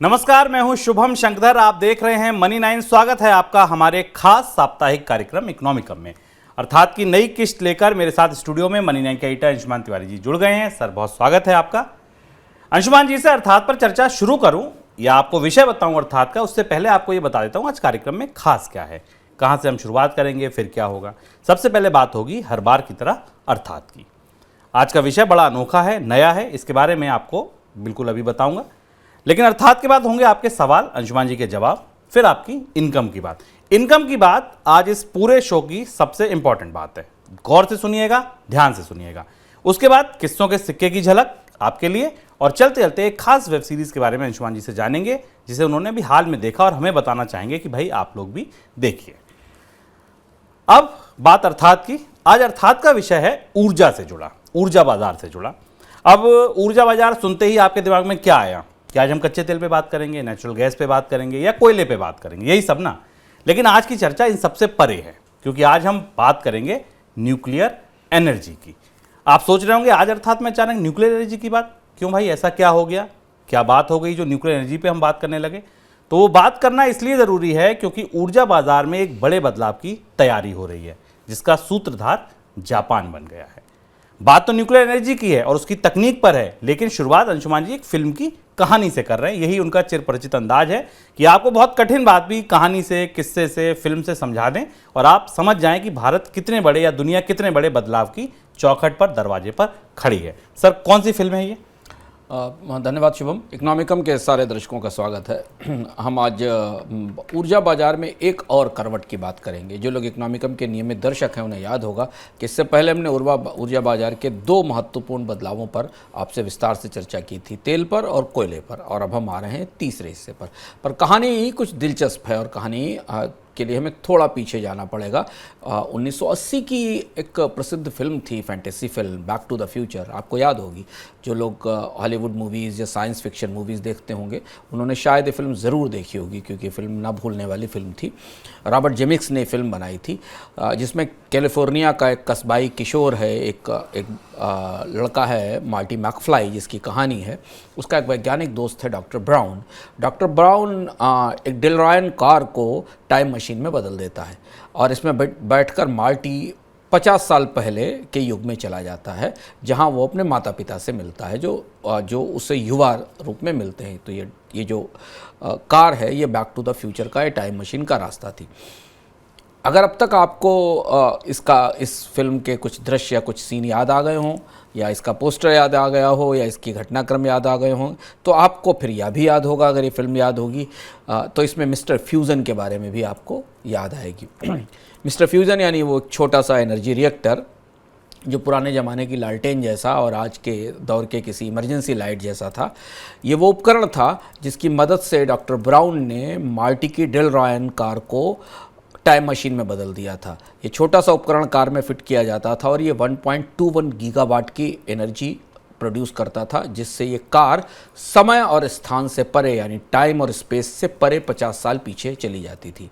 नमस्कार, मैं हूं शुभम शंकरधर। आप देख रहे हैं मनी 9। स्वागत है आपका हमारे खास साप्ताहिक कार्यक्रम इकोनॉमिकम में। अर्थात की नई किस्त लेकर मेरे साथ स्टूडियो में मनी 9 के एडिटर अंशुमान तिवारी जी जुड़ गए हैं। सर, बहुत स्वागत है आपका। अंशुमान जी से अर्थात पर चर्चा शुरू करूं या आपको विषय बताऊं अर्थात का, उससे पहले आपको ये बता देता हूं आज कार्यक्रम में खास क्या है, कहां से हम शुरुआत करेंगे, फिर क्या होगा। सबसे पहले बात होगी हर बार की तरह अर्थात की। आज का विषय बड़ा अनोखा है, नया है, इसके बारे में आपको बिल्कुल अभी बताऊंगा। लेकिन अर्थात के बाद होंगे आपके सवाल, अंशुमान जी के जवाब, फिर आपकी इनकम की बात। इनकम की बात आज इस पूरे शो की सबसे इंपॉर्टेंट बात है। गौर से सुनिएगा, ध्यान से सुनिएगा। उसके बाद किस्सों के सिक्के की झलक आपके लिए, और चलते चलते एक खास वेब सीरीज के बारे में अंशुमान जी से जानेंगे जिसे उन्होंने भी हाल में देखा और हमें बताना चाहेंगे कि भाई आप लोग भी देखिए। अब बात अर्थात की। आज अर्थात का विषय है ऊर्जा से जुड़ा, ऊर्जा बाजार से जुड़ा। अब ऊर्जा बाजार सुनते ही आपके दिमाग में क्या आया कि आज हम कच्चे तेल पे बात करेंगे, नेचुरल गैस पे बात करेंगे या कोयले पे बात करेंगे, यही सब ना। लेकिन आज की चर्चा इन सबसे परे है, क्योंकि आज हम बात करेंगे न्यूक्लियर एनर्जी की। आप सोच रहे होंगे आज अर्थात में अचानक न्यूक्लियर एनर्जी की बात क्यों भाई, ऐसा क्या हो गया, क्या बात हो गई जो न्यूक्लियर एनर्जी पे हम बात करने लगे। तो वो बात करना इसलिए ज़रूरी है क्योंकि ऊर्जा बाजार में एक बड़े बदलाव की तैयारी हो रही है, जिसका सूत्रधार जापान बन गया है। बात तो न्यूक्लियर एनर्जी की है और उसकी तकनीक पर है, लेकिन शुरुआत अंशुमान जी एक फिल्म की कहानी से कर रहे हैं। यही उनका चिरपरिचित अंदाज है कि आपको बहुत कठिन बात भी कहानी से, किस्से से, फिल्म से समझा दें और आप समझ जाएं कि भारत कितने बड़े या दुनिया कितने बड़े बदलाव की चौखट पर, दरवाजे पर खड़ी है। सर, कौन सी फिल्म है ये? धन्यवाद शुभम। इकोनॉमिकम के सारे दर्शकों का स्वागत है। हम आज ऊर्जा बाजार में एक और करवट की बात करेंगे। जो लोग इकोनॉमिकम के नियमित दर्शक हैं उन्हें याद होगा कि इससे पहले हमने ऊर्जा बाजार के दो महत्वपूर्ण बदलावों पर आपसे विस्तार से चर्चा की थी, तेल पर और कोयले पर, और अब हम आ रहे हैं तीसरे हिस्से पर कहानी कुछ दिलचस्प है और कहानी के लिए हमें थोड़ा पीछे जाना पड़ेगा। 1980 की एक प्रसिद्ध फिल्म थी, fantasy film back to the future. आपको याद होगी, जो लोग हॉलीवुड मूवीज़ या साइंस फिक्शन मूवीज़ देखते होंगे उन्होंने शायद ये फिल्म ज़रूर देखी होगी, क्योंकि फिल्म ना भूलने वाली फिल्म थी। रॉबर्ट जेमिक्स ने फिल्म बनाई थी, जिसमें कैलिफोर्निया का एक कस्बाई किशोर है, एक लड़का है मार्टी मैकफ्लाई, जिसकी कहानी है। उसका एक वैज्ञानिक दोस्त है डॉक्टर ब्राउन। डॉक्टर ब्राउन एक डेलोरियन कार को टाइम मशीन में बदल देता है और इसमें बैठकर मार्टी 50 साल पहले के युग में चला जाता है, जहां वो अपने माता पिता से मिलता है, जो उसे युवा रूप में मिलते हैं। तो ये जो कार है, ये बैक टू द फ्यूचर का टाइम मशीन का रास्ता थी। अगर अब तक आपको इस फिल्म के कुछ दृश्य या कुछ सीन याद आ गए हों, या इसका पोस्टर याद आ गया हो, या इसकी घटनाक्रम याद आ गए हों, तो आपको फिर यह भी याद होगा, अगर ये फिल्म याद होगी तो इसमें मिस्टर फ्यूज़न के बारे में भी आपको याद आएगी। मिस्टर फ्यूज़न यानी वो एक छोटा सा एनर्जी रिएक्टर, जो पुराने ज़माने की लालटेन जैसा और आज के दौर के किसी इमरजेंसी लाइट जैसा था। ये वो उपकरण था जिसकी मदद से डॉक्टर ब्राउन ने मार्टी की डेलोरियन कार को टाइम मशीन में बदल दिया था। ये छोटा सा उपकरण कार में फिट किया जाता था और ये 1.21 गीगावाट की एनर्जी प्रोड्यूस करता था, जिससे ये कार समय और स्थान से परे, यानी टाइम और स्पेस से परे 50 साल पीछे चली जाती थी।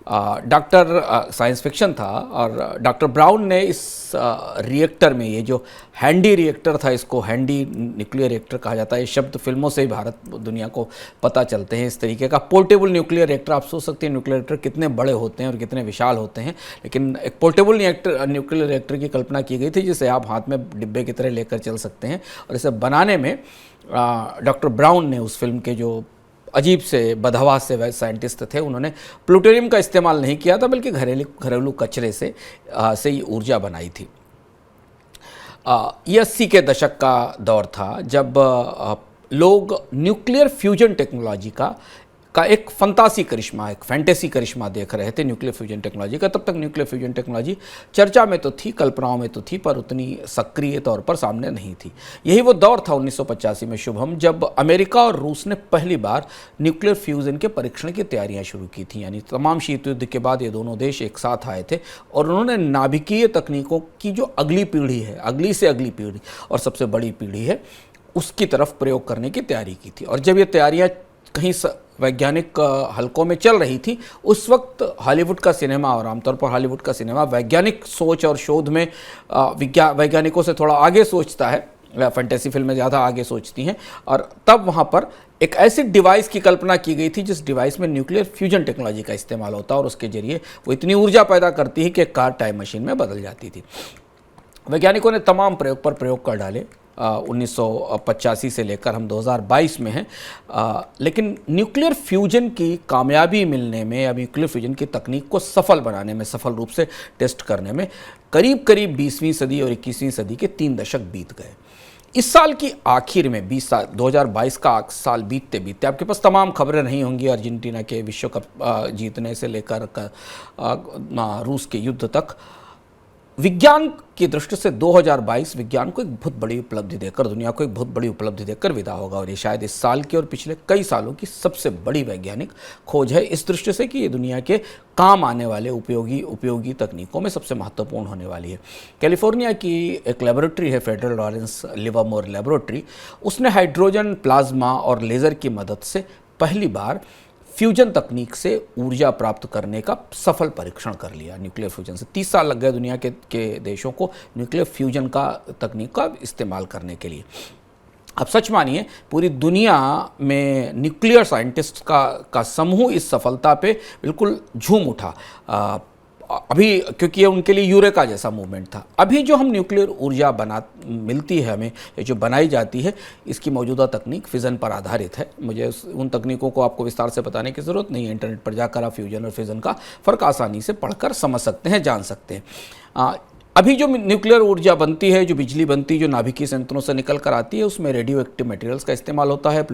साइंस फिक्शन था और डॉक्टर ब्राउन ने इस रिएक्टर में, ये जो हैंडी रिएक्टर था, इसको हैंडी न्यूक्लियर रिएक्टर कहा जाता है। ये शब्द फिल्मों से ही भारत दुनिया को पता चलते हैं। इस तरीके का पोर्टेबल न्यूक्लियर रिएक्टर, आप सोच सकते हैं न्यूक्लियर रिएक्टर कितने बड़े होते हैं और कितने विशाल होते हैं, लेकिन एक पोर्टेबल न्यूक्लियर रिएक्टर की कल्पना की गई थी, जिसे आप हाथ में डिब्बे की तरह लेकर चल सकते हैं। और इसे बनाने में डॉक्टर ब्राउन ने, उस फिल्म के जो अजीब से बदहवास से वैसे साइंटिस्ट थे, उन्होंने प्लूटोनियम का इस्तेमाल नहीं किया था, बल्कि घरेलू कचरे से ही ऊर्जा बनाई थी। ये 80 के दशक का दौर था जब लोग न्यूक्लियर फ्यूजन टेक्नोलॉजी का एक फंतासी करिश्मा, एक फैंटेसी करिश्मा देख रहे थे न्यूक्लियर फ्यूजन टेक्नोलॉजी का। तब तक न्यूक्लियर फ्यूजन टेक्नोलॉजी चर्चा में तो थी, कल्पनाओं में तो थी, पर उतनी सक्रिय तौर पर सामने नहीं थी। यही वो दौर था 1985 में शुभम, जब अमेरिका और रूस ने पहली बार न्यूक्लियर फ्यूजन के परीक्षण की तैयारियां शुरू की थी। यानी तमाम शीत युद्ध के बाद ये दोनों देश एक साथ आए थे और उन्होंने नाभिकीय तकनीकों की जो अगली पीढ़ी है, अगली से अगली पीढ़ी और सबसे बड़ी पीढ़ी है, उसकी तरफ प्रयोग करने की तैयारी की थी। और जब ये तैयारियाँ कहीं वैज्ञानिक हलकों में चल रही थी, उस वक्त हॉलीवुड का सिनेमा, और आमतौर पर हॉलीवुड का सिनेमा वैज्ञानिक सोच और शोध में वैज्ञानिकों से थोड़ा आगे सोचता है, फैंटेसी फिल्में ज़्यादा आगे सोचती हैं, और तब वहाँ पर एक ऐसी डिवाइस की कल्पना की गई थी जिस डिवाइस में न्यूक्लियर फ्यूजन टेक्नोलॉजी का इस्तेमाल होता और उसके जरिए वो इतनी ऊर्जा पैदा करती है कि एक कार टाइम मशीन में बदल जाती थी। वैज्ञानिकों ने तमाम प्रयोग पर प्रयोग कर डाले। 1985 से लेकर हम 2022 में हैं, लेकिन न्यूक्लियर फ्यूजन की कामयाबी मिलने में या न्यूक्लियर फ्यूजन की तकनीक को सफल बनाने में, सफल रूप से टेस्ट करने में करीब करीब 20वीं सदी और 21वीं सदी के 3 दशक बीत गए। इस साल की आखिर में 2022 का साल बीतते बीतते आपके पास तमाम खबरें नहीं होंगी अर्जेंटीना के विश्व कप जीतने से लेकर रूस के युद्ध तक। विज्ञान की दृष्टि से 2022 विज्ञान को एक बहुत बड़ी उपलब्धि देकर, दुनिया को एक बहुत बड़ी उपलब्धि देकर विदा होगा और ये शायद इस साल की और पिछले कई सालों की सबसे बड़ी वैज्ञानिक खोज है, इस दृष्टि से कि ये दुनिया के काम आने वाले उपयोगी तकनीकों में सबसे महत्वपूर्ण होने वाली है। कैलिफोर्निया की एक लेबोरेटरी है, फेडरल लॉरेंस लिवरमोर लेबोरेटरी, उसने हाइड्रोजन, प्लाज्मा और लेज़र की मदद से पहली बार फ्यूजन तकनीक से ऊर्जा प्राप्त करने का सफल परीक्षण कर लिया। न्यूक्लियर फ्यूजन से 30 साल लग गए दुनिया के देशों को न्यूक्लियर फ्यूजन का तकनीक का इस्तेमाल करने के लिए। अब सच मानिए पूरी दुनिया में न्यूक्लियर साइंटिस्ट का समूह इस सफलता पे बिल्कुल झूम उठा। अभी क्योंकि ये उनके लिए यूरेका जैसा मूवमेंट था। अभी जो हम न्यूक्लियर ऊर्जा मिलती है हमें, जो बनाई जाती है, इसकी मौजूदा तकनीक फिजन पर आधारित है। मुझे उन तकनीकों को आपको विस्तार से बताने की ज़रूरत नहीं है, इंटरनेट पर जाकर आप फ्यूजन और फिजन का फ़र्क आसानी से पढ़कर समझ सकते हैं, जान सकते हैं। अभी जो न्यूक्लियर ऊर्जा बनती है, जो बिजली बनती है, जो नाभिकीय संयंत्रों से निकल कर आती है, उसमें रेडियो एक्टिव मटेरियल्स का इस्तेमाल होता है,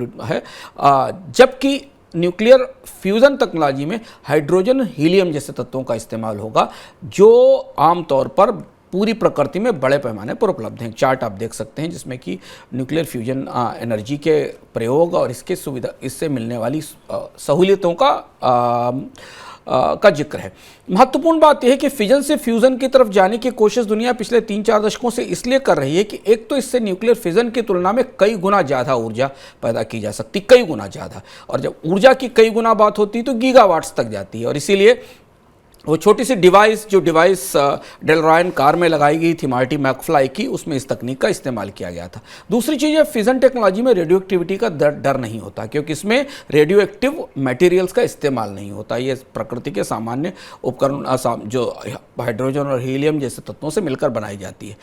जबकि न्यूक्लियर फ्यूजन टेक्नोलॉजी में हाइड्रोजन, हीलियम जैसे तत्वों का इस्तेमाल होगा, जो आमतौर पर पूरी प्रकृति में बड़े पैमाने पर उपलब्ध हैं। चार्ट आप देख सकते हैं जिसमें कि न्यूक्लियर फ्यूजन एनर्जी के प्रयोग और इससे मिलने वाली सहूलियतों का जिक्र है। महत्वपूर्ण बात यह है कि फिजन से फ्यूजन की तरफ जाने की कोशिश दुनिया पिछले 3-4 दशकों से इसलिए कर रही है कि एक तो इससे न्यूक्लियर फिजन की तुलना में कई गुना ज़्यादा ऊर्जा पैदा की जा सकती, कई गुना ज़्यादा, और जब ऊर्जा की कई गुना बात होती है तो गीगावाट्स तक जाती है। और इसीलिए वो छोटी सी डिवाइस डेलरॉयन कार में लगाई गई थी मार्टी मैकफ्लाई की, उसमें इस तकनीक का इस्तेमाल किया गया था। दूसरी चीज़ है, फिजन टेक्नोलॉजी में रेडियो एक्टिविटी का डर नहीं होता, क्योंकि इसमें रेडियो एक्टिव मटेरियल्स का इस्तेमाल नहीं होता। ये प्रकृति के सामान्य उपकरण जो हाइड्रोजन और हीलियम जैसे तत्वों से मिलकर बनाई जाती है।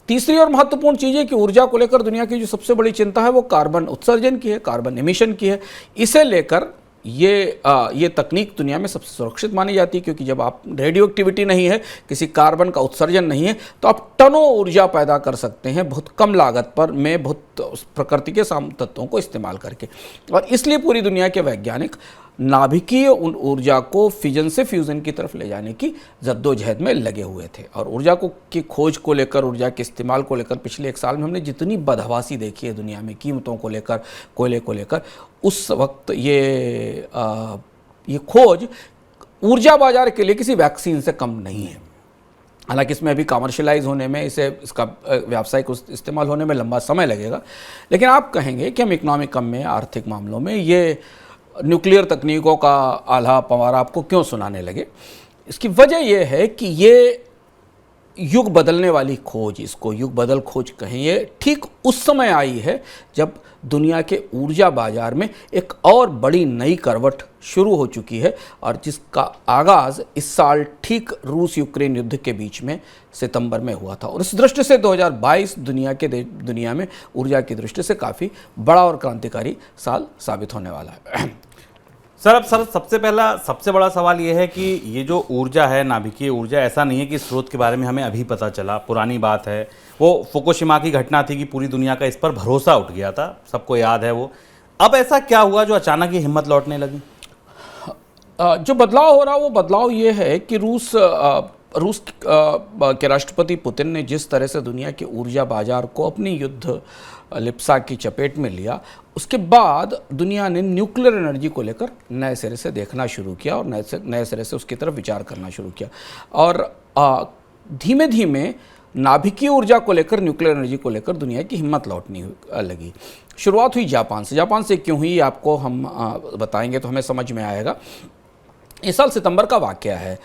तीसरी और महत्वपूर्ण चीज़ है कि ऊर्जा को लेकर दुनिया की जो सबसे बड़ी चिंता है वो कार्बन उत्सर्जन की है, कार्बन एमिशन की है। इसे लेकर ये तकनीक दुनिया में सबसे सुरक्षित मानी जाती है, क्योंकि जब आप रेडियो एक्टिविटी नहीं है, किसी कार्बन का उत्सर्जन नहीं है, तो आप टनों ऊर्जा पैदा कर सकते हैं बहुत कम लागत पर में, बहुत प्रकृति के तत्वों को इस्तेमाल करके। और इसलिए पूरी दुनिया के वैज्ञानिक नाभिकीय ऊर्जा को फिजन से फ्यूजन की तरफ ले जाने की जद्दोजहद में लगे हुए थे। और ऊर्जा की खोज को लेकर, ऊर्जा के इस्तेमाल को लेकर पिछले 1 साल में हमने जितनी बदहवासी देखी है दुनिया में, कीमतों को लेकर, कोयले को लेकर, उस वक्त ये खोज ऊर्जा बाजार के लिए किसी वैक्सीन से कम नहीं है। हालांकि इसमें अभी कमर्शलाइज होने में, इसका व्यावसायिक इस्तेमाल होने में लंबा समय लगेगा, लेकिन आप कहेंगे कि हम इकोनॉमिक कम में, आर्थिक मामलों में ये न्यूक्लियर तकनीकों का आल्हा पंवारा आपको क्यों सुनाने लगे। इसकी वजह यह है कि ये युग बदलने वाली खोज, इसको युग बदल खोज कहें, ये ठीक उस समय आई है जब दुनिया के ऊर्जा बाजार में एक और बड़ी नई करवट शुरू हो चुकी है, और जिसका आगाज़ इस साल ठीक रूस यूक्रेन युद्ध के बीच में सितंबर में हुआ था। और इस दृष्टि से 2022 दुनिया में ऊर्जा की दृष्टि से काफ़ी बड़ा और क्रांतिकारी साल साबित होने वाला है। सर सबसे बड़ा सवाल ये है कि ये जो ऊर्जा है, नाभिकीय ऊर्जा, ऐसा नहीं है कि स्रोत के बारे में हमें अभी पता चला, पुरानी बात है। वो फुकुशिमा की घटना थी कि पूरी दुनिया का इस पर भरोसा उठ गया था, सबको याद है वो। अब ऐसा क्या हुआ जो अचानक ये हिम्मत लौटने लगी? जो बदलाव हो रहा, वो बदलाव ये है कि रूस के राष्ट्रपति पुतिन ने जिस तरह से दुनिया के ऊर्जा बाजार को अपनी युद्ध लिप्सा की चपेट में लिया, उसके बाद दुनिया ने न्यूक्लियर एनर्जी को लेकर नए सिरे से देखना शुरू किया और नए सिरे से उसकी तरफ विचार करना शुरू किया। और धीमे धीमे नाभिकीय ऊर्जा को लेकर, न्यूक्लियर एनर्जी को लेकर दुनिया की हिम्मत लौटनी लगी। शुरुआत हुई जापान से। जापान से क्यों हुई आपको हम बताएंगे तो हमें समझ में आएगा। इस साल सितंबर का वाकया है।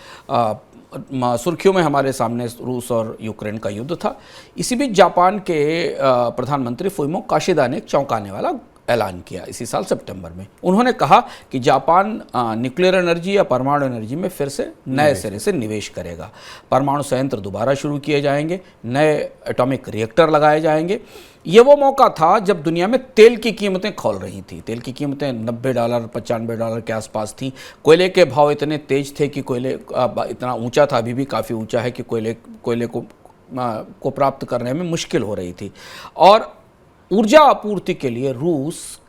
सुर्खियों में हमारे सामने रूस और यूक्रेन का युद्ध था। इसी बीच जापान के प्रधानमंत्री फुमियो किशिदा ने एक चौंकाने वाला ऐलान किया इसी साल सितंबर में। उन्होंने कहा कि जापान न्यूक्लियर एनर्जी या परमाणु एनर्जी में फिर से नए सिरे से निवेश करेगा। परमाणु संयंत्र दोबारा शुरू किए जाएंगे, नए एटॉमिक रिएक्टर लगाए जाएंगे। ये वो मौका था जब दुनिया में तेल की कीमतें खौल रही थी। तेल की कीमतें $90 $95 के आसपास थी। कोयले के भाव इतने तेज थे कि कोयले इतना ऊंचा था, अभी भी काफ़ी ऊंचा है कि कोयले को प्राप्त करने में मुश्किल हो रही थी। और ऊर्जा आपूर्ति के लिए रूस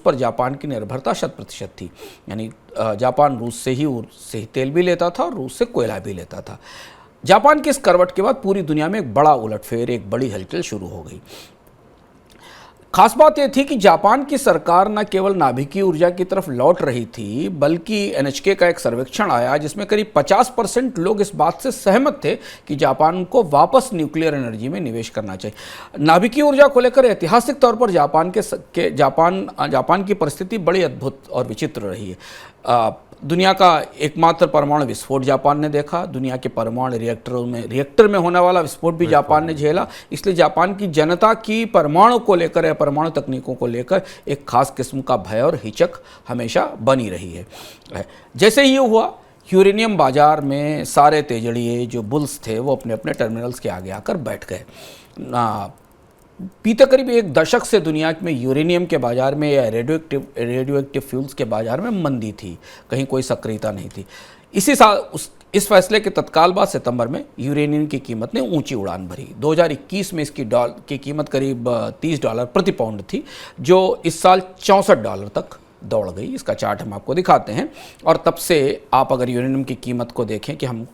पर जापान की निर्भरता 100% थी। यानी जापान रूस से ही तेल भी लेता था और रूस से कोयला भी लेता था। जापान की इस करवट के बाद पूरी दुनिया में एक बड़ा उलटफेर, एक बड़ी हलचल शुरू हो गई। खास बात यह थी कि जापान की सरकार न केवल नाभिकीय ऊर्जा की तरफ लौट रही थी, बल्कि NHK का एक सर्वेक्षण आया जिसमें करीब 50% लोग इस बात से सहमत थे कि जापान को वापस न्यूक्लियर एनर्जी में निवेश करना चाहिए। नाभिकीय ऊर्जा को लेकर ऐतिहासिक तौर पर जापान की परिस्थिति बड़ी अद्भुत और विचित्र रही है। दुनिया का एकमात्र परमाणु विस्फोट जापान ने देखा। दुनिया के परमाणु रिएक्टर में होने वाला विस्फोट भी जापान ने झेला। इसलिए जापान की जनता की परमाणु को लेकर या परमाणु तकनीकों को लेकर एक खास किस्म का भय और हिचक हमेशा बनी रही है। जैसे ही हुआ, यूरेनियम बाजार में सारे तेजड़िए जो बुल्स थे वो अपने अपने टर्मिनल्स के आगे आकर बैठ गए। बीते करीब एक दशक से दुनिया में यूरेनियम के बाजार में या रेडियोएक्टिव फ्यूल्स के बाजार में मंदी थी, कहीं कोई सक्रियता नहीं थी। इसी साल इस फैसले के तत्काल बाद सितंबर में यूरेनियम की कीमत ने ऊंची उड़ान भरी। 2021 में इसकी कीमत करीब $30 प्रति पाउंड थी, जो इस साल $64 तक दौड़ गई। इसका चार्ट हम आपको दिखाते हैं। और तब से आप अगर यूरेनियम की कीमत को देखें कि हम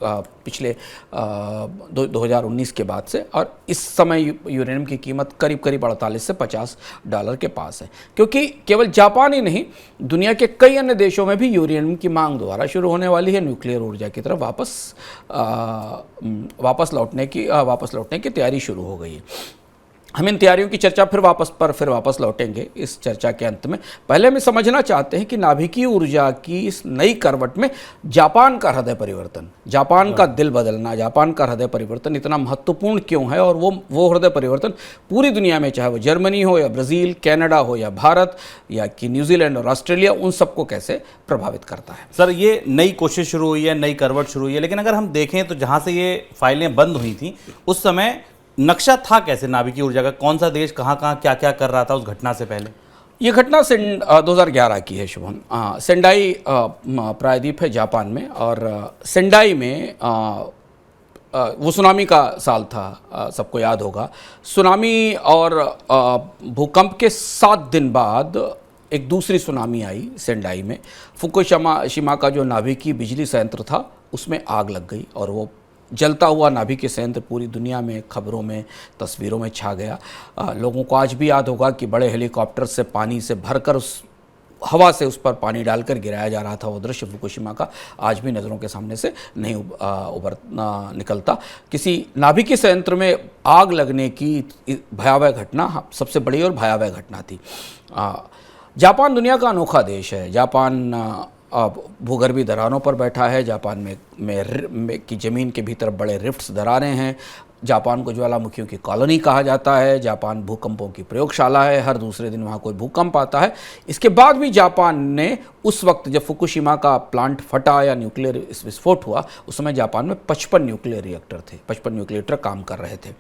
पिछले 2019 के बाद से, और इस समय यूरेनियम की कीमत करीब $48 से $50 के पास है। क्योंकि केवल जापान ही नहीं, दुनिया के कई अन्य देशों में भी यूरेनियम की मांग दोबारा शुरू होने वाली है। न्यूक्लियर ऊर्जा की तरफ वापस लौटने की तैयारी शुरू हो गई है। हम इन तैयारियों की चर्चा फिर वापस लौटेंगे इस चर्चा के अंत में। पहले हम समझना चाहते हैं कि नाभिकीय ऊर्जा की इस नई करवट में जापान का हृदय परिवर्तन, जापान का दिल बदलना, जापान का हृदय परिवर्तन इतना महत्वपूर्ण क्यों है, और वो हृदय परिवर्तन पूरी दुनिया में, चाहे वो जर्मनी हो या ब्राज़ील, कनाडा हो या भारत या कि न्यूजीलैंड और ऑस्ट्रेलिया, उन सबको कैसे प्रभावित करता है। सर, ये नई कोशिश शुरू हुई है, नई करवट शुरू हुई है, लेकिन अगर हम देखें तो जहाँ से ये फाइलें बंद हुई थी उस समय नक्शा था कैसे नाभिकीय ऊर्जा का? कौन सा देश कहाँ क्या क्या कर रहा था उस घटना से पहले? ये घटना 2011 की है शुभम। सेंडाई प्रायद्वीप है जापान में, और सेंडाई में वो सुनामी का साल था, सबको याद होगा। सुनामी और भूकंप के 7 दिन बाद एक दूसरी सुनामी आई सेंडाई में। फुकुशिमा का जो नाभिकीय बिजली संयंत्र था उसमें आग लग गई, और वो जलता हुआ नाभिकीय संयंत्र पूरी दुनिया में, खबरों में, तस्वीरों में छा गया। लोगों को आज भी याद होगा कि बड़े हेलीकॉप्टर से पानी से भरकर उस हवा से उस पर पानी डालकर गिराया जा रहा था। वो दृश्य फुकुशिमा का आज भी नज़रों के सामने से नहीं निकलता। किसी नाभिकीय संयंत्र में आग लगने की भयावह घटना सबसे बड़ी और भयावह घटना थी। जापान दुनिया का अनोखा देश है। जापान भूगर्भीय दरारों पर बैठा है। जापान में की ज़मीन के भीतर बड़े रिफ्ट्स दरारें हैं। जापान को ज्वालामुखियों की कॉलोनी कहा जाता है। जापान भूकंपों की प्रयोगशाला है। हर दूसरे दिन वहाँ कोई भूकंप आता है। इसके बाद भी जापान ने उस वक्त जब फुकुशिमा का प्लांट फटा या न्यूक्लियर विस्फोट हुआ, उस समय जापान में 55 न्यूक्लियर रिएक्टर थे, 55 न्यूक्लियर रिएक्टर काम कर रहे थे।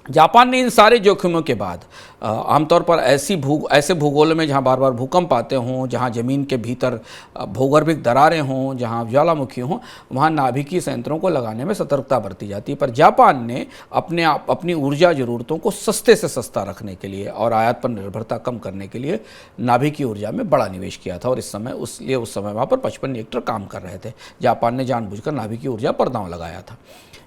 जापान ने इन सारे जोखिमों के बाद आमतौर पर ऐसे भूगोल में जहाँ बार बार भूकंप आते हों, जहाँ ज़मीन के भीतर भूगर्भिक दरारें हों, जहाँ ज्वालामुखी हों, वहाँ नाभिकीय संयंत्रों को लगाने में सतर्कता बरती जाती है। पर जापान ने अपनी ऊर्जा ज़रूरतों को सस्ते से सस्ता रखने के लिए और आयात पर निर्भरता कम करने के लिए नाभिकीय ऊर्जा में बड़ा निवेश किया था, और उस समय वहाँ पर 55 रिएक्टर काम कर रहे थे। जापान ने जानबूझकर नाभिकीय ऊर्जा पर दांव लगाया था।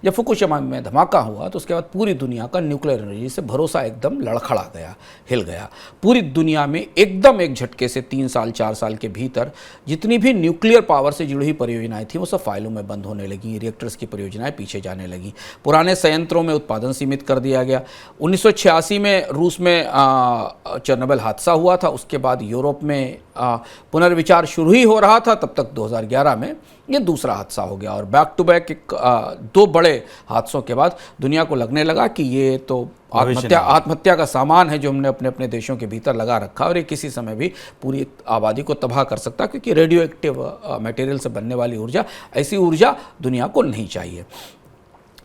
जब फुकुशिमा में धमाका हुआ तो उसके बाद पूरी दुनिया का न्यूक्लियर एनर्जी से भरोसा एकदम लड़खड़ा गया, हिल गया। पूरी दुनिया में एकदम एक झटके से 3 साल 4 साल के भीतर जितनी भी न्यूक्लियर पावर से जुड़ी हुई परियोजनाएं थी वो सब फाइलों में बंद होने लगी। रिएक्टर्स की परियोजनाएं पीछे जाने लगी। पुराने संयंत्रों में उत्पादन सीमित कर दिया गया। 1986 में रूस में चेरनोबिल हादसा हुआ था। उसके बाद यूरोप में पुनर्विचार शुरू ही हो रहा था, तब तक 2011 में ये दूसरा हादसा हो गया और बैक टू बैक दो बड़े हादसों के बाद दुनिया को लगने लगा कि ये तो आत्महत्या का सामान है जो हमने अपने अपने देशों के भीतर लगा रखा और ये किसी समय भी पूरी आबादी को तबाह कर सकता, क्योंकि रेडियो एक्टिव मटेरियल से बनने वाली ऊर्जा, ऐसी ऊर्जा दुनिया को नहीं चाहिए।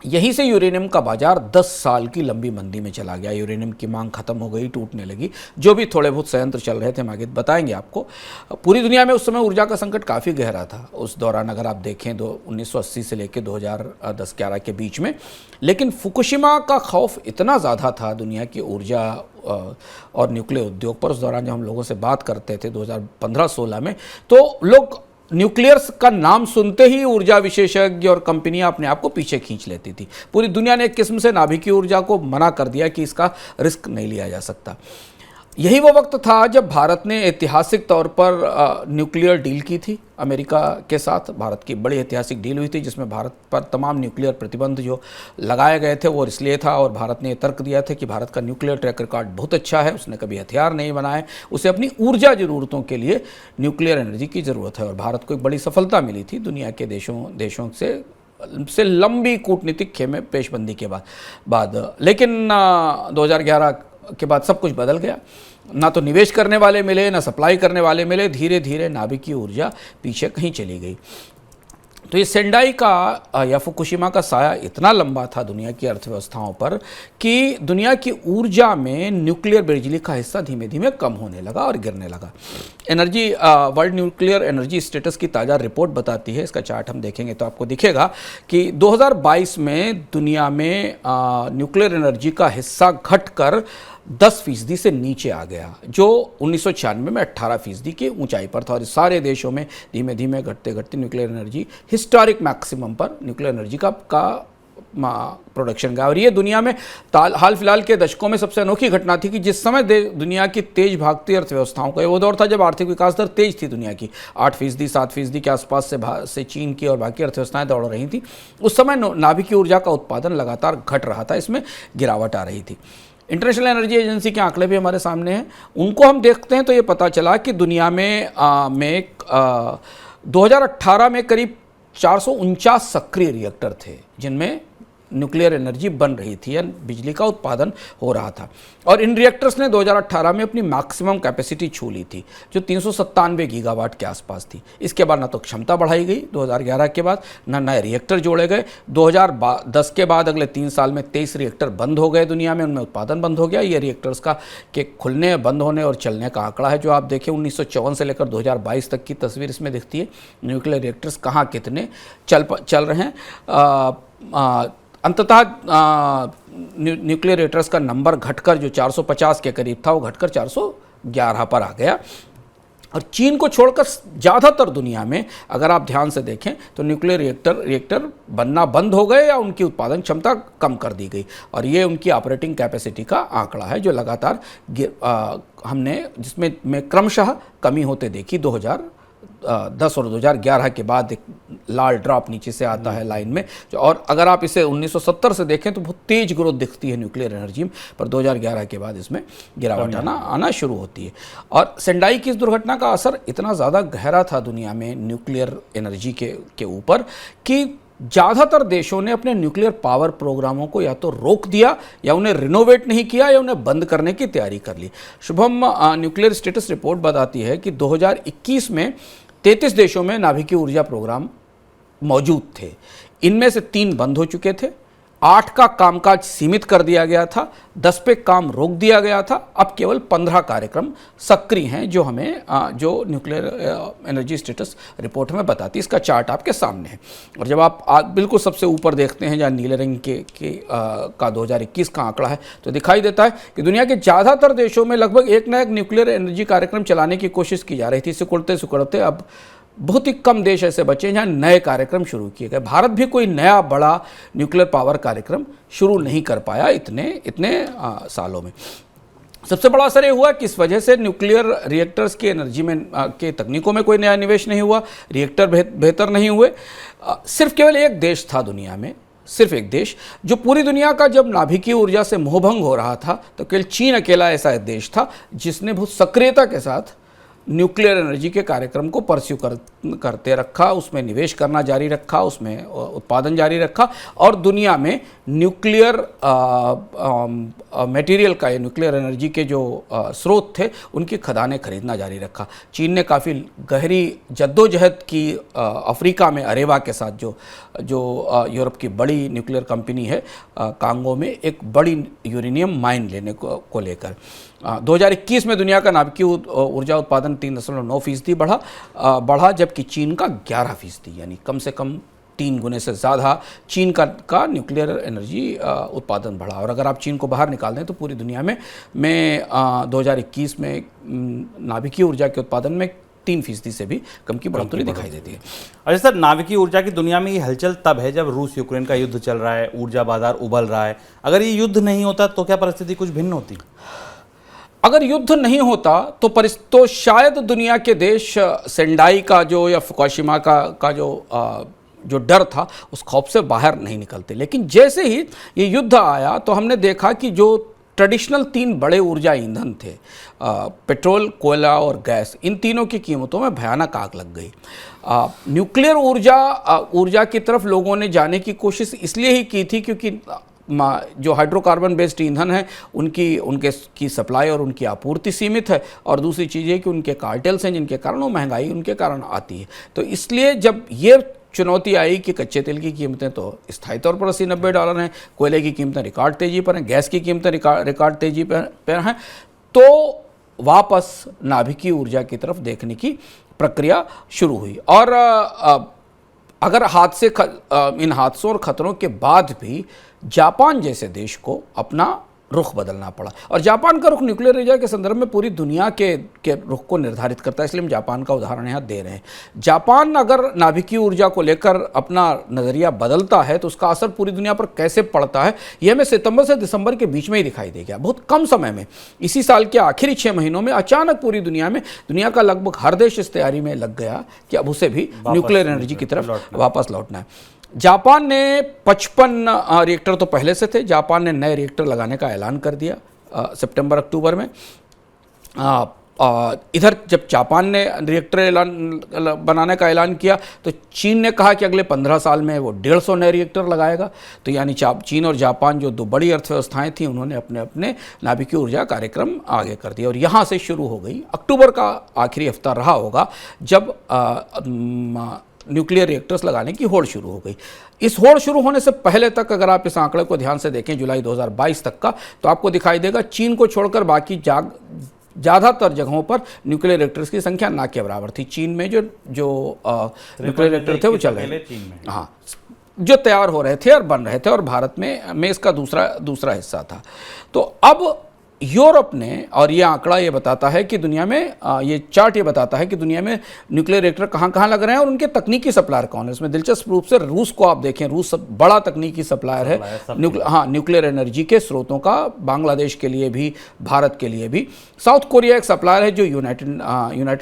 यहीं से यूरेनियम का बाजार 10 साल की लंबी मंदी में चला गया। यूरेनियम की मांग खत्म हो गई, टूटने लगी। जो भी थोड़े बहुत संयंत्र चल रहे थे, हम आगे बताएंगे आपको। पूरी दुनिया में उस समय ऊर्जा का संकट काफ़ी गहरा था उस दौरान, अगर आप देखें 1980 से लेकर 2010-11 के बीच में। लेकिन फुकुशिमा का खौफ इतना ज़्यादा था दुनिया की ऊर्जा और न्यूक्लियर उद्योग पर, उस दौरान जब हम लोगों से बात करते थे 2015-16 में, तो लोग न्यूक्लियर का नाम सुनते ही ऊर्जा विशेषज्ञ और कंपनियां अपने आप को पीछे खींच लेती थी। पूरी दुनिया ने एक किस्म से नाभिकीय ऊर्जा को मना कर दिया कि इसका रिस्क नहीं लिया जा सकता। यही वो वक्त था जब भारत ने ऐतिहासिक तौर पर न्यूक्लियर डील की थी अमेरिका के साथ। भारत की बड़ी ऐतिहासिक डील हुई थी जिसमें भारत पर तमाम न्यूक्लियर प्रतिबंध जो लगाए गए थे वो इसलिए था, और भारत ने तर्क दिया था कि भारत का न्यूक्लियर ट्रैक रिकॉर्ड बहुत अच्छा है, उसने कभी हथियार नहीं बनाए, उसे अपनी ऊर्जा ज़रूरतों के लिए न्यूक्लियर एनर्जी की ज़रूरत है। और भारत को एक बड़ी सफलता मिली थी दुनिया के देशों से लंबी कूटनीतिक खेमे पेशबंदी के बाद। लेकिन 2011 के बाद सब कुछ बदल गया। ना तो निवेश करने वाले मिले, ना सप्लाई करने वाले मिले। धीरे धीरे नाभिकीय ऊर्जा पीछे कहीं चली गई। तो ये सेंडाई का या फुकुशिमा का साया इतना लंबा था दुनिया की अर्थव्यवस्थाओं पर कि दुनिया की ऊर्जा में न्यूक्लियर बिजली का हिस्सा धीमे धीमे कम होने लगा और गिरने लगा। वर्ल्ड न्यूक्लियर एनर्जी स्टेटस की ताज़ा रिपोर्ट बताती है, इसका चार्ट हम देखेंगे तो आपको दिखेगा कि 2022 में दुनिया में न्यूक्लियर एनर्जी का हिस्सा घटकर 10% से नीचे आ गया, जो 1996 में 18% की ऊंचाई पर था। और सारे देशों में धीमे धीमे घटते घटते न्यूक्लियर एनर्जी हिस्टोरिक मैक्सिमम पर न्यूक्लियर एनर्जी का प्रोडक्शन गया। और ये दुनिया में हाल फिलहाल के दशकों में सबसे अनोखी घटना थी कि जिस समय दुनिया की तेज भागती अर्थव्यवस्थाओं का वो दौर था जब आर्थिक विकास दर तेज थी दुनिया की, 8%, 7% के आसपास से चीन की और बाकी अर्थव्यवस्थाएं दौड़ रही थी। उस समय नाभिकीय ऊर्जा का उत्पादन लगातार घट रहा था, इसमें गिरावट आ रही थी। इंटरनेशनल एनर्जी एजेंसी के आंकड़े भी हमारे सामने हैं, उनको हम देखते हैं तो ये पता चला कि दुनिया में 2018 में करीब 449 सक्रिय रिएक्टर थे जिनमें न्यूक्लियर एनर्जी बन रही थी या बिजली का उत्पादन हो रहा था। और इन रिएक्टर्स ने 2018 में अपनी मैक्सिमम कैपेसिटी छू ली थी जो 397 गीगावाट के आसपास थी। इसके बाद ना तो क्षमता बढ़ाई गई 2011 के बाद, ना नए रिएक्टर जोड़े गए। 2010 के बाद अगले 3 साल में 23 रिएक्टर बंद हो गए दुनिया में, उनमें उत्पादन बंद हो गया। ये रिएक्टर्स के खुलने, बंद होने और चलने का आंकड़ा है जो आप देखें 1954 से लेकर 2022 तक की तस्वीर इसमें दिखती है। न्यूक्लियर रिएक्टर्स कहाँ कितने चल रहे हैं। अंततः न्यूक्लियर रिएक्टर्स का नंबर घटकर जो 450 के करीब था वो घटकर 411 पर आ गया। और चीन को छोड़कर ज़्यादातर दुनिया में अगर आप ध्यान से देखें तो न्यूक्लियर रिएक्टर बनना बंद हो गए या उनकी उत्पादन क्षमता कम कर दी गई। और ये उनकी ऑपरेटिंग कैपेसिटी का आंकड़ा है जो लगातार हमने जिसमें क्रमशः कमी होते देखी। 2010 और 2011 के बाद एक लाल ड्रॉप नीचे से आता है लाइन में। और अगर आप इसे 1970 से देखें तो बहुत तेज ग्रोथ दिखती है न्यूक्लियर एनर्जी में, पर 2011 के बाद इसमें गिरावट आना शुरू होती है। और सेंडाई की इस दुर्घटना का असर इतना ज़्यादा गहरा था दुनिया में न्यूक्लियर एनर्जी के ऊपर कि ज़्यादातर देशों ने अपने न्यूक्लियर पावर प्रोग्रामों को या तो रोक दिया या उन्हें रिनोवेट नहीं किया या उन्हें बंद करने की तैयारी कर ली। शुभम, न्यूक्लियर स्टेटस रिपोर्ट बताती है कि 2021 में 33 देशों में नाभिकीय ऊर्जा प्रोग्राम मौजूद थे। इनमें से 3 बंद हो चुके थे, 8 का कामकाज सीमित कर दिया गया था, 10 पे काम रोक दिया गया था। अब केवल 15 कार्यक्रम सक्रिय हैं जो हमें जो न्यूक्लियर एनर्जी स्टेटस रिपोर्ट में बताती है। इसका चार्ट आपके सामने है। और जब आप बिल्कुल सबसे ऊपर देखते हैं जहाँ नीले रंग का 2021 का आंकड़ा है तो दिखाई देता है कि दुनिया के ज़्यादातर देशों में लगभग एक न एक न्यूक्लियर एनर्जी कार्यक्रम चलाने की कोशिश की जा रही थी। सिकुड़ते अब बहुत ही कम देश ऐसे बचे जहाँ नए कार्यक्रम शुरू किए गए। भारत भी कोई नया बड़ा न्यूक्लियर पावर कार्यक्रम शुरू नहीं कर पाया इतने सालों में। सबसे बड़ा असर ये हुआ कि इस वजह से न्यूक्लियर रिएक्टर्स की एनर्जी में के तकनीकों में कोई नया निवेश नहीं हुआ, रिएक्टर बेहतर नहीं हुए। सिर्फ केवल एक देश था दुनिया में, सिर्फ एक देश जो पूरी दुनिया का जब नाभिकीय ऊर्जा से मोहभंग हो रहा था तो केवल चीन अकेला ऐसा एक देश था जिसने बहुत सक्रियता के साथ न्यूक्लियर एनर्जी के कार्यक्रम को परस्यू करते रखा, उसमें निवेश करना जारी रखा, उसमें उत्पादन जारी रखा और दुनिया में न्यूक्लियर मटेरियल का, न्यूक्लियर एनर्जी के जो स्रोत थे उनकी खदानें खरीदना जारी रखा। चीन ने काफ़ी गहरी जद्दोजहद की अफ्रीका में अरेवा के साथ जो यूरोप की बड़ी न्यूक्लियर कंपनी है कांगो में एक बड़ी यूरेनियम माइन लेने को लेकर 2021 में दुनिया का नाभिकीय ऊर्जा उत्पादन 3.9% बढ़ा जबकि चीन का 11%, यानी कम से कम 3 गुने से ज़्यादा चीन का न्यूक्लियर एनर्जी उत्पादन बढ़ा। और अगर आप चीन को बाहर निकाल दें तो पूरी दुनिया में 2021 में नाभिकीय ऊर्जा के उत्पादन में 3% से भी कम की बढ़ोतरी दिखाई देती है। अच्छा सर, नाभिकीय ऊर्जा की दुनिया में ये हलचल तब है जब रूस यूक्रेन का युद्ध चल रहा है, ऊर्जा बाजार उबल रहा है। अगर ये युद्ध नहीं होता तो क्या परिस्थिति कुछ भिन्न होती? अगर युद्ध नहीं होता तो शायद दुनिया के देश सेंडाई का जो या फुकुशिमा का जो डर था उस खौफ से बाहर नहीं निकलते। लेकिन जैसे ही ये युद्ध आया तो हमने देखा कि जो ट्रेडिशनल 3 बड़े ऊर्जा ईंधन थे, पेट्रोल, कोयला और गैस, इन तीनों की कीमतों में भयानक आग लग गई। न्यूक्लियर ऊर्जा की तरफ लोगों ने जाने की कोशिश इसलिए ही की थी क्योंकि जो हाइड्रोकार्बन बेस्ड ईंधन है उनकी सप्लाई और उनकी आपूर्ति सीमित है, और दूसरी चीज़ ये कि उनके कार्टेल्स हैं जिनके कारण वो महंगाई उनके कारण आती है। तो इसलिए जब ये चुनौती आई कि कच्चे तेल की कीमतें तो स्थायी तौर पर $80-90 हैं, कोयले की कीमतें रिकॉर्ड तेज़ी पर हैं, गैस की कीमतें रिकॉर्ड तेज़ी पर हैं, तो वापस नाभिकीय ऊर्जा की तरफ देखने की प्रक्रिया शुरू हुई। और अगर इन हादसों और खतरों के बाद भी जापान जैसे देश को अपना रुख बदलना पड़ा, और जापान का रुख न्यूक्लियर ऊर्जा के संदर्भ में पूरी दुनिया के रुख को निर्धारित करता है, इसलिए हम जापान का उदाहरण यहाँ दे रहे हैं। जापान अगर नाभिकीय ऊर्जा को लेकर अपना नज़रिया बदलता है तो उसका असर पूरी दुनिया पर कैसे पड़ता है यह हमें सितंबर से दिसंबर के बीच में ही दिखाई देगा। बहुत कम समय में, इसी साल के आखिरी 6 महीनों में अचानक पूरी दुनिया का लगभग हर देश इस तैयारी में लग गया कि अब उसे भी न्यूक्लियर एनर्जी की तरफ वापस लौटना है। जापान ने 55 रिएक्टर तो पहले से थे, जापान ने नए रिएक्टर लगाने का ऐलान कर दिया सितंबर-अक्टूबर में। इधर जब जापान ने रिएक्टर बनाने का ऐलान किया तो चीन ने कहा कि अगले 15 साल में वो 150 नए रिएक्टर लगाएगा। तो यानी चीन और जापान जो 2 बड़ी अर्थव्यवस्थाएं थीं उन्होंने अपने नाभिकीय ऊर्जा कार्यक्रम आगे कर दिया, और यहाँ से शुरू हो गई। अक्टूबर का आखिरी हफ्ता रहा होगा जब न्यूक्लियर रिएक्टर्स लगाने की होड़ शुरू हो गई। इस होड़ शुरू होने से पहले तक अगर आप इस आंकड़े को ध्यान से देखें जुलाई 2022 तक का, तो आपको दिखाई देगा चीन को छोड़कर बाकी ज़्यादातर जगहों पर न्यूक्लियर रिएक्टर्स की संख्या ना के बराबर थी। चीन में जो न्यूक्लियर रिएक्टर थे वो चल रहे थे, हाँ, जो तैयार हो रहे थे और बन रहे थे, और भारत में इसका दूसरा हिस्सा था। तो अब यूरोप ने, और ये आंकड़ा ये बताता है कि दुनिया में ये चार्ट ये बताता है कि दुनिया में न्यूक्लियर रिएक्टर कहाँ लग रहे हैं और उनके तकनीकी सप्लायर कौन है। इसमें दिलचस्प रूप से रूस को आप देखें, रूस बड़ा तकनीकी सप्लायर है न्यूक्लियर एनर्जी के स्रोतों का, बांग्लादेश के लिए भी, भारत के लिए भी। साउथ कोरिया एक सप्लायर है जो यूनाइटेड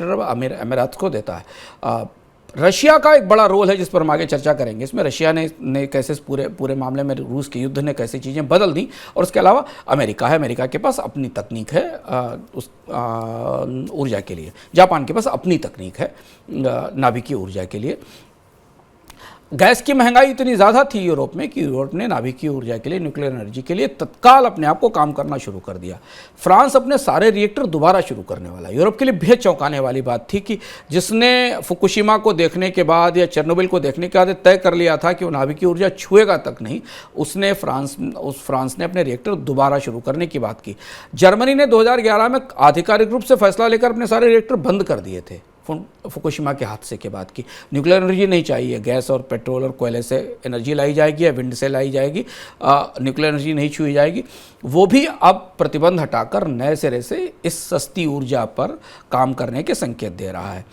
अरब अमीरात को देता है। रशिया का एक बड़ा रोल है जिस पर हम आगे चर्चा करेंगे। इसमें रशिया ने कैसे पूरे मामले में रूस के युद्ध ने कैसे चीज़ें बदल दी, और उसके अलावा अमेरिका है, अमेरिका के पास अपनी तकनीक है उस ऊर्जा के लिए। जापान के पास अपनी तकनीक है नाभिकीय ऊर्जा के लिए। गैस की महंगाई इतनी ज़्यादा थी यूरोप में कि यूरोप ने नाभिकीय ऊर्जा के लिए, न्यूक्लियर एनर्जी के लिए तत्काल अपने आप को काम करना शुरू कर दिया। फ्रांस अपने सारे रिएक्टर दोबारा शुरू करने वाला। यूरोप के लिए बेहद चौंकाने वाली बात थी कि जिसने फुकुशिमा को देखने के बाद या चेरनोबिल को देखने के बाद तय कर लिया था कि वो नाभिकीय ऊर्जा छुएगा तक नहीं, फ्रांस ने अपने रिएक्टर दोबारा शुरू करने की बात की। जर्मनी ने 2011 में आधिकारिक रूप से फैसला लेकर अपने सारे रिएक्टर बंद कर दिए थे फुकुशिमा के हादसे के बाद की न्यूक्लियर एनर्जी नहीं चाहिए, गैस और पेट्रोल और कोयले से एनर्जी लाई जाएगी या विंड से लाई जाएगी, न्यूक्लियर एनर्जी नहीं छुई जाएगी। वो भी अब प्रतिबंध हटाकर नए सिरे से इस सस्ती ऊर्जा पर काम करने के संकेत दे रहा है।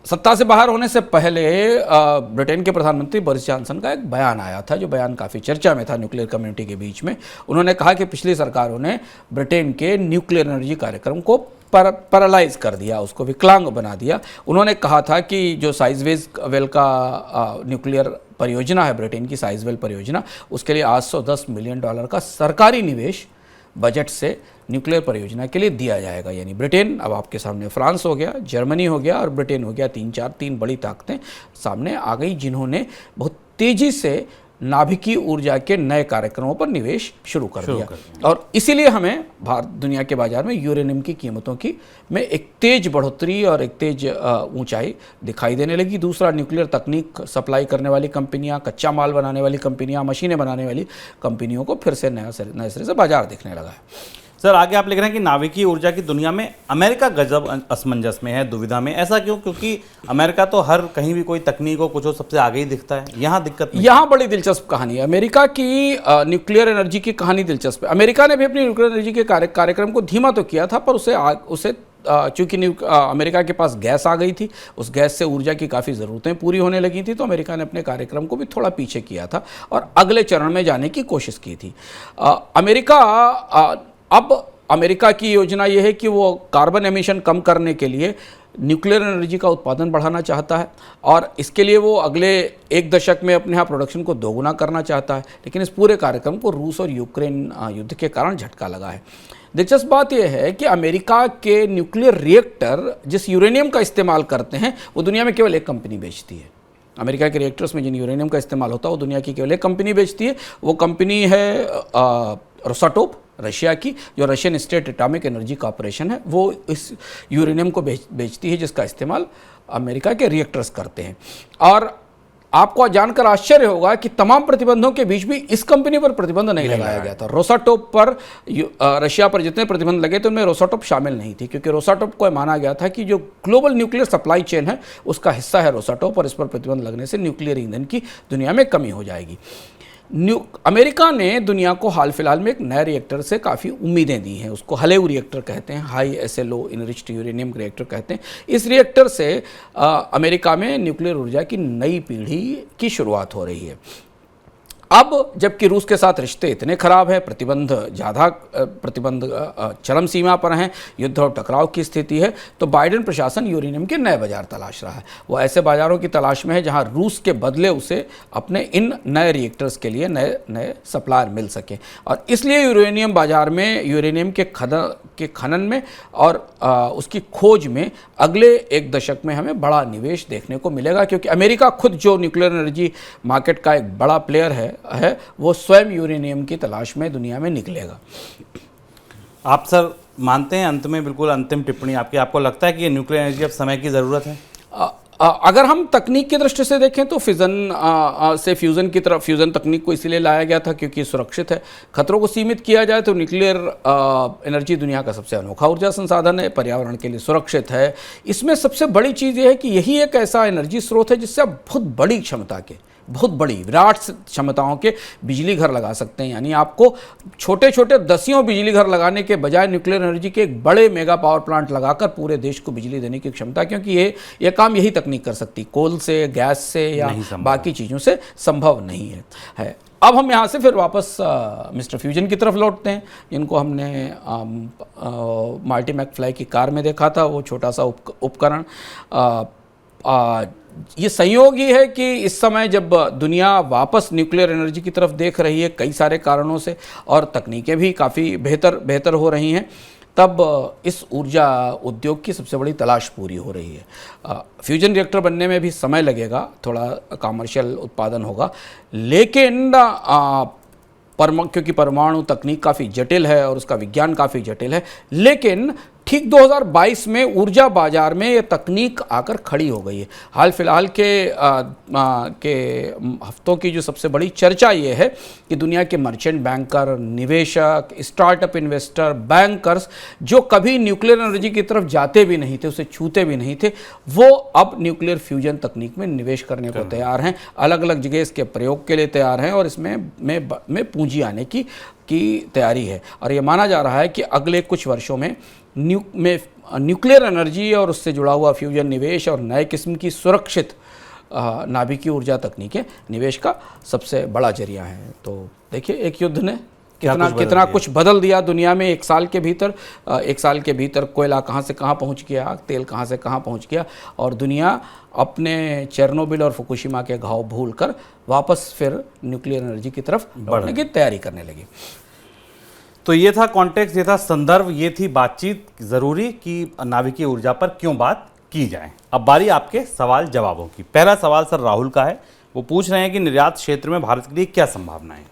सत्ता से बाहर होने से पहले ब्रिटेन के प्रधानमंत्री बोरिस जॉनसन का एक बयान आया था, जो बयान काफ़ी चर्चा में था न्यूक्लियर कम्युनिटी के बीच में। उन्होंने कहा कि पिछली सरकारों ने ब्रिटेन के न्यूक्लियर एनर्जी कार्यक्रम को पैरालाइज कर दिया, उसको विकलांग बना दिया। उन्होंने कहा था कि जो साइजवेल का न्यूक्लियर परियोजना है, ब्रिटेन की साइजवेल परियोजना, उसके लिए $810 मिलियन का सरकारी निवेश बजट से न्यूक्लियर परियोजना के लिए दिया जाएगा। यानी ब्रिटेन, अब आपके सामने फ्रांस हो गया, जर्मनी हो गया और ब्रिटेन हो गया, तीन बड़ी ताकतें सामने आ गई जिन्होंने बहुत तेज़ी से नाभिकीय ऊर्जा के नए कार्यक्रमों पर निवेश शुरू कर दिया। और इसीलिए हमें भारत दुनिया के बाजार में यूरेनियम की कीमतों की में एक तेज बढ़ोतरी और एक तेज ऊंचाई दिखाई देने लगी। दूसरा, न्यूक्लियर तकनीक सप्लाई करने वाली कंपनियां, कच्चा माल बनाने वाली कंपनियां, मशीनें बनाने वाली कंपनियों को फिर से नए सिरे से बाजार दिखने लगा है। सर, आगे आप लिख रहे हैं कि नाभिकीय ऊर्जा की दुनिया में अमेरिका गजब असमंजस में है, दुविधा में। ऐसा क्यों? क्योंकि अमेरिका तो हर कहीं भी कोई तकनीक हो कुछ हो सबसे आगे ही दिखता है, यहाँ दिक्कत नहीं। यहाँ बड़ी दिलचस्प कहानी है अमेरिका की। न्यूक्लियर एनर्जी की कहानी दिलचस्प है। अमेरिका ने भी अपनी न्यूक्लियर एनर्जी के कार्यक्रम को धीमा तो किया था, पर उसे चूंकि अमेरिका के पास गैस आ गई थी, उस गैस से ऊर्जा की काफ़ी ज़रूरतें पूरी होने लगी थी, तो अमेरिका ने अपने कार्यक्रम को भी थोड़ा पीछे किया था और अगले चरण में जाने की कोशिश की थी। अमेरिका की योजना यह है कि वो कार्बन एमिशन कम करने के लिए न्यूक्लियर एनर्जी का उत्पादन बढ़ाना चाहता है और इसके लिए वो अगले 1 दशक में अपने यहाँ प्रोडक्शन को दोगुना करना चाहता है। लेकिन इस पूरे कार्यक्रम को रूस और यूक्रेन युद्ध के कारण झटका लगा है। दिलचस्प बात यह है कि अमेरिका के न्यूक्लियर रिएक्टर जिस यूरेनियम का इस्तेमाल करते हैं वो दुनिया में केवल एक कंपनी बेचती है। अमेरिका के रिएक्टर्स में जिन यूरेनियम का इस्तेमाल होता है वो दुनिया की केवल एक कंपनी बेचती है। वो कंपनी है रोसाटोप, रशिया की, जो Russian state atomic energy corporation है। वो इस यूरेनियम को बेचती है जिसका इस्तेमाल अमेरिका के रिएक्टर्स करते हैं। और आपको जानकर आश्चर्य होगा कि तमाम प्रतिबंधों के बीच भी इस कंपनी पर प्रतिबंध नहीं लगाया गया था। रोसाटोप पर, रशिया पर जितने प्रतिबंध लगे थे उनमें रोसाटोप शामिल नहीं थी, क्योंकि रोसाटोप को माना गया था कि जो ग्लोबल न्यूक्लियर सप्लाई चेन है उसका हिस्सा है रोसाटोप, और इस पर प्रतिबंध लगने से न्यूक्लियर ईंधन की दुनिया में कमी हो जाएगी। अमेरिका ने दुनिया को हाल फिलहाल में एक नए रिएक्टर से काफ़ी उम्मीदें दी हैं। उसको हलेव रिएक्टर कहते हैं, high SLO enriched uranium reactor कहते हैं। इस रिएक्टर से अमेरिका में न्यूक्लियर ऊर्जा की नई पीढ़ी की शुरुआत हो रही है। अब जबकि रूस के साथ रिश्ते इतने खराब हैं, प्रतिबंध चरम सीमा पर हैं, युद्ध और टकराव की स्थिति है, तो बाइडेन प्रशासन यूरेनियम के नए बाजार तलाश रहा है। वो ऐसे बाजारों की तलाश में है जहां रूस के बदले उसे अपने इन नए रिएक्टर्स के लिए नए सप्लायर मिल सके। और इसलिए यूरेनियम बाजार में, यूरेनियम के खनन में और उसकी खोज में अगले 1 दशक में हमें बड़ा निवेश देखने को मिलेगा, क्योंकि अमेरिका खुद जो न्यूक्लियर एनर्जी मार्केट का एक बड़ा प्लेयर है वो स्वयं यूरेनियम की तलाश में दुनिया में निकलेगा। आप सर मानते हैं, अंत में बिल्कुल अंतिम टिप्पणी आपको लगता है कि ये न्यूक्लियर एनर्जी अब समय की ज़रूरत है? अगर हम तकनीक की दृष्टि से देखें तो फ्यूज़न की तरफ, फ्यूज़न तकनीक को इसीलिए लाया गया था क्योंकि सुरक्षित है। खतरों को सीमित किया जाए तो न्यूक्लियर एनर्जी दुनिया का सबसे अनोखा ऊर्जा संसाधन है, पर्यावरण के लिए सुरक्षित है। इसमें सबसे बड़ी चीज़ ये है कि यही एक ऐसा एनर्जी स्रोत है जिससे आप बहुत बड़ी विराट क्षमताओं के बिजली घर लगा सकते हैं। यानी आपको छोटे छोटे दसियों बिजली घर लगाने के बजाय न्यूक्लियर एनर्जी के एक बड़े मेगा पावर प्लांट लगाकर पूरे देश को बिजली देने की क्षमता, क्योंकि ये काम यही तकनीक कर सकती, कोल से, गैस से या बाकी चीज़ों से संभव नहीं है। अब हम यहाँ से फिर वापस मिस्टर फ्यूजन की तरफ लौटते हैं, जिनको हमने मार्टी मैकफ्लाई की कार में देखा था। वो छोटा सा उपकरण, ये संयोग ही है कि इस समय जब दुनिया वापस न्यूक्लियर एनर्जी की तरफ देख रही है कई सारे कारणों से, और तकनीकें भी काफ़ी बेहतर हो रही हैं, तब इस ऊर्जा उद्योग की सबसे बड़ी तलाश पूरी हो रही है। फ्यूजन रिएक्टर बनने में भी समय लगेगा, थोड़ा कमर्शियल उत्पादन होगा, लेकिन क्योंकि परमाणु तकनीक काफ़ी जटिल है और उसका विज्ञान काफ़ी जटिल है, लेकिन ठीक 2022 में ऊर्जा बाजार में ये तकनीक आकर खड़ी हो गई है। हाल फिलहाल के हफ्तों की जो सबसे बड़ी चर्चा ये है कि दुनिया के मर्चेंट बैंकर, निवेशक, स्टार्टअप इन्वेस्टर, बैंकर्स जो कभी न्यूक्लियर एनर्जी की तरफ जाते भी नहीं थे, उसे छूते भी नहीं थे, वो अब न्यूक्लियर फ्यूजन तकनीक में निवेश करने को तैयार हैं, अलग अलग जगह इसके प्रयोग के लिए तैयार हैं और इसमें पूंजी आने की तैयारी है। और ये माना जा रहा है कि अगले कुछ वर्षों में न्यूक्लियर एनर्जी और उससे जुड़ा हुआ फ्यूजन निवेश और नए किस्म की सुरक्षित नाभिकीय ऊर्जा तकनीकें निवेश का सबसे बड़ा जरिया है। तो देखिए, एक युद्ध ने कितना कुछ बदल दिया दुनिया में 1 साल के भीतर। 1 साल के भीतर कोयला कहाँ से कहाँ पहुँच गया, तेल कहाँ से कहाँ पहुँच गया, और दुनिया अपने चेरनोबिल और फुकुशिमा के घाव भूलकर वापस फिर न्यूक्लियर एनर्जी की तरफ बढ़ने की तैयारी करने लगी। तो ये था कॉन्टेक्स्ट, ये था संदर्भ, ये थी बातचीत ज़रूरी कि नाभिकीय ऊर्जा पर क्यों बात की जाए। अब बारी आपके सवाल जवाबों की। पहला सवाल सर राहुल का है, वो पूछ रहे हैं कि निर्यात क्षेत्र में भारत के लिए क्या संभावनाएं?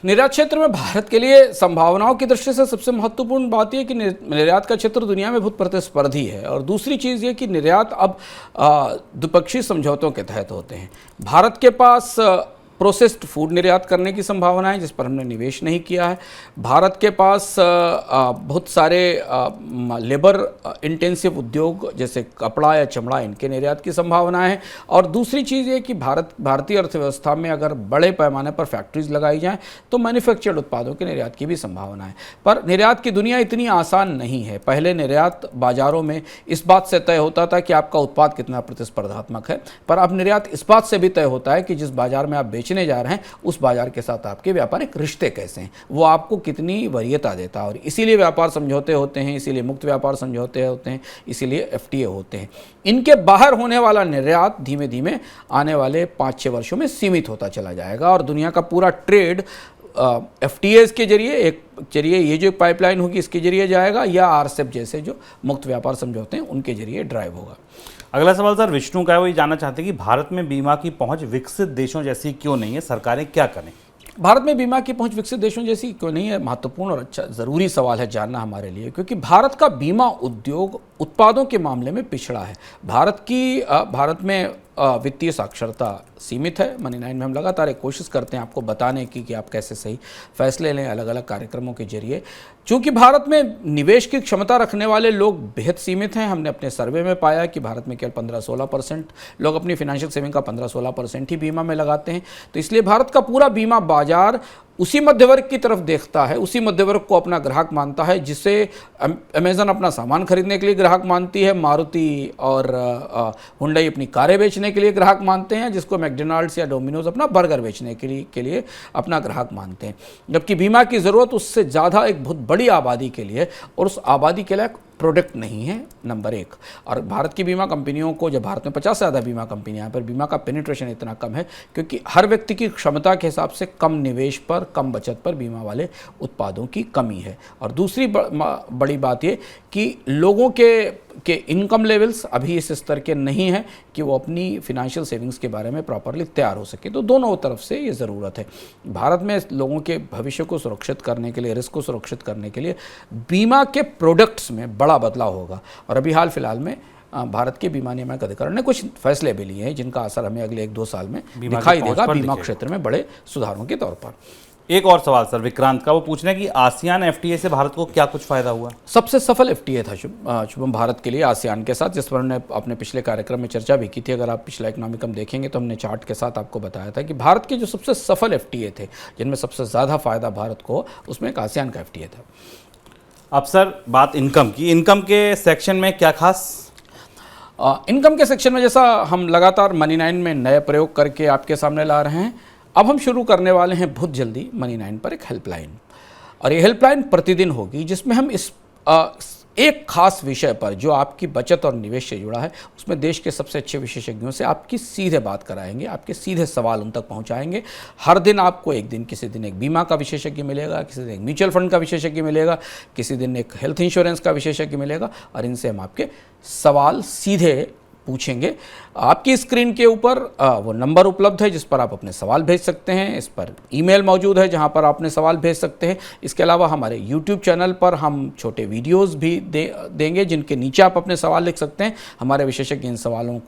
निर्यात क्षेत्र में भारत के लिए संभावनाओं की दृष्टि से सबसे महत्वपूर्ण बात यह कि निर्यात का क्षेत्र दुनिया में बहुत प्रतिस्पर्धी है, और दूसरी चीज़ ये कि निर्यात अब द्विपक्षीय समझौतों के तहत होते हैं। भारत के पास प्रोसेस्ड फूड निर्यात करने की संभावना है, जिस पर हमने निवेश नहीं किया है। भारत के पास बहुत सारे लेबर इंटेंसिव उद्योग जैसे कपड़ा या चमड़ा, इनके निर्यात की संभावना है। और दूसरी चीज़ ये कि भारतीय अर्थव्यवस्था में अगर बड़े पैमाने पर फैक्ट्रीज लगाई जाएं तो मैन्युफैक्चर्ड उत्पादों के निर्यात की भी संभावना है। पर निर्यात की दुनिया इतनी आसान नहीं है। पहले निर्यात बाजारों में इस बात से तय होता था कि आपका उत्पाद कितना प्रतिस्पर्धात्मक है, पर अब निर्यात इस बात से भी तय होता है कि जिस बाजार में आप बेचने जा रहे हैं उस बाजार के साथ आपके व्यापारिक रिश्ते कैसे हैं, वो आपको कितनी वरीयता देता है। और इसीलिए व्यापार समझौते होते हैं, इसीलिए मुक्त व्यापार समझौते होते हैं, इसीलिए FTA होते हैं। इनके बाहर होने वाला निर्यात धीमे धीमे आने वाले 5-6 वर्षों में सीमित होता चला जाएगा, और दुनिया का पूरा ट्रेड FTAs के जरिए ये जो पाइपलाइन होगी इसके जरिए जाएगा, या RCEP जैसे जो मुक्त व्यापार समझौते हैं उनके जरिए ड्राइव होगा। अगला सवाल सर विष्णु का है, वो ये जानना चाहते हैं कि भारत में बीमा की पहुंच विकसित देशों जैसी क्यों नहीं है, सरकारें क्या करें? भारत में बीमा की पहुंच विकसित देशों जैसी क्यों नहीं है, महत्वपूर्ण और अच्छा ज़रूरी सवाल है जानना हमारे लिए, क्योंकि भारत का बीमा उद्योग उत्पादों के मामले में पिछड़ा है। भारत में वित्तीय साक्षरता सीमित है। मनी 9 में हम लगातार एक कोशिश करते हैं आपको बताने की कि आप कैसे सही फैसले लें अलग अलग कार्यक्रमों के जरिए। चूँकि भारत में निवेश की क्षमता रखने वाले लोग बेहद सीमित हैं, हमने अपने सर्वे में पाया कि भारत में केवल 15-16% लोग अपनी फाइनेंशियल सेविंग का 15-16% ही बीमा में लगाते हैं। तो इसलिए भारत का पूरा बीमा बाजार उसी मध्य वर्ग की तरफ देखता है, उसी मध्य वर्ग को अपना ग्राहक मानता है, जिसे अमेज़न अपना सामान खरीदने के लिए ग्राहक मानती है, मारुति और हुंडई अपनी कारें बेचने के लिए ग्राहक मानते हैं, जिसको मैकडॉनल्ड्स या डोमिनोज अपना बर्गर बेचने के लिए अपना ग्राहक मानते हैं। जबकि बीमा की ज़रूरत उससे ज़्यादा एक बहुत बड़ी आबादी के लिए, और उस आबादी के लिए प्रोडक्ट नहीं है, नंबर 1। और भारत की बीमा कंपनियों को, जब भारत में 50 से ज़्यादा बीमा कंपनियां हैं, पर बीमा का पेनिट्रेशन इतना कम है क्योंकि हर व्यक्ति की क्षमता के हिसाब से कम निवेश पर, कम बचत पर बीमा वाले उत्पादों की कमी है। और दूसरी बड़ी बात ये कि लोगों के इनकम लेवल्स अभी इस स्तर के नहीं हैं कि वो अपनी फिनेंशियल सेविंग्स के बारे में प्रॉपरली तैयार हो सके। तो दोनों तरफ से ये ज़रूरत है। भारत में लोगों के भविष्य को सुरक्षित करने के लिए, रिस्क को सुरक्षित करने के लिए बीमा के प्रोडक्ट्स में बड़ा बदलाव होगा। और अभी हाल फिलहाल में भारत के बीमा नियामक अधिकरण ने कुछ फैसले भी लिए हैं जिनका असर हमें अगले 1-2 साल में दिखाई देगा बीमा क्षेत्र में बड़े सुधारों के तौर पर। एक और सवाल सर विक्रांत का, वो पूछ रहे हैं कि आसियान FTA से भारत को क्या कुछ फायदा हुआ? सबसे सफल FTA था शुभम भारत के लिए आसियान के साथ, जिस पर हमने अपने पिछले कार्यक्रम में चर्चा भी की थी। अगर आप पिछला इकोनॉमिकम देखेंगे तो हमने चार्ट के साथ आपको बताया था कि भारत के जो सबसे सफल FTA थे, जिनमें सबसे ज़्यादा फायदा भारत को, उसमें एक आसियान का FTA था। अब सर बात इनकम की, इनकम के सेक्शन में क्या खास? इनकम के सेक्शन में जैसा हम लगातार मनी 9 में नए प्रयोग करके आपके सामने ला रहे हैं, अब हम शुरू करने वाले हैं बहुत जल्दी मनी 9 पर एक हेल्पलाइन। और ये हेल्पलाइन प्रतिदिन होगी, जिसमें हम इस एक खास विषय पर जो आपकी बचत और निवेश से जुड़ा है, उसमें देश के सबसे अच्छे विशेषज्ञों से आपकी सीधे बात कराएंगे, आपके सीधे सवाल उन तक पहुंचाएंगे। हर दिन आपको एक दिन, किसी दिन एक बीमा का विशेषज्ञ मिलेगा, किसी दिन एक म्यूचुअल फंड का विशेषज्ञ मिलेगा, किसी दिन एक हेल्थ इंश्योरेंस का विशेषज्ञ मिलेगा, और इनसे हम आपके सवाल सीधे पूछेंगे। आपकी स्क्रीन के ऊपर वो नंबर उपलब्ध है जिस पर आप अपने सवाल भेज सकते हैं। इस पर ईमेल मौजूद है जहां पर आप अपने सवाल भेज सकते हैं। इसके अलावा हमारे YouTube चैनल पर हम छोटे वीडियोस भी देंगे जिनके नीचे आप अपने सवाल लिख सकते हैं। हमारे विशेषज्ञ इन सवालों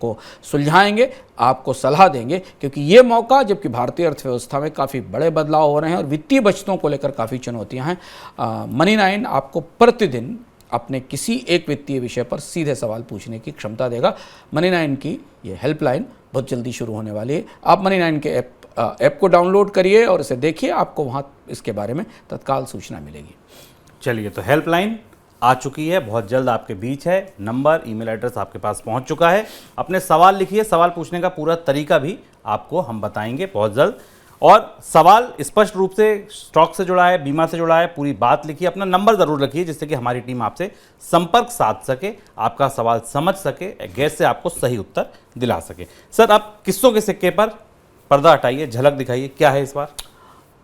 को सुलझाएंगे, आपको सलाह देंगे, क्योंकि ये मौका, जबकि भारतीय अर्थव्यवस्था में काफ़ी बड़े बदलाव हो रहे हैं और वित्तीय बचतों को लेकर काफ़ी चुनौतियाँ हैं, मनी 9 आपको प्रतिदिन अपने किसी एक वित्तीय विषय पर सीधे सवाल पूछने की क्षमता देगा। मनी 9 की ये हेल्पलाइन बहुत जल्दी शुरू होने वाली है। आप मनी 9 के ऐप को डाउनलोड करिए और इसे देखिए, आपको वहाँ इसके बारे में तत्काल सूचना मिलेगी। चलिए, तो हेल्पलाइन आ चुकी है, बहुत जल्द आपके बीच है। नंबर, ईमेल एड्रेस आपके पास पहुँच चुका है। अपने सवाल लिखिए, सवाल पूछने का पूरा तरीका भी आपको हम बताएंगे बहुत जल्द। और सवाल स्पष्ट रूप से स्टॉक से जुड़ा है, बीमा से जुड़ा है, पूरी बात लिखिए, अपना नंबर ज़रूर रखिए जिससे कि हमारी टीम आपसे संपर्क साध सके, आपका सवाल समझ सके, गैस से आपको सही उत्तर दिला सके। सर, अब किस्सों के सिक्के पर पर्दा हटाइए, झलक दिखाइए, क्या है इस बार?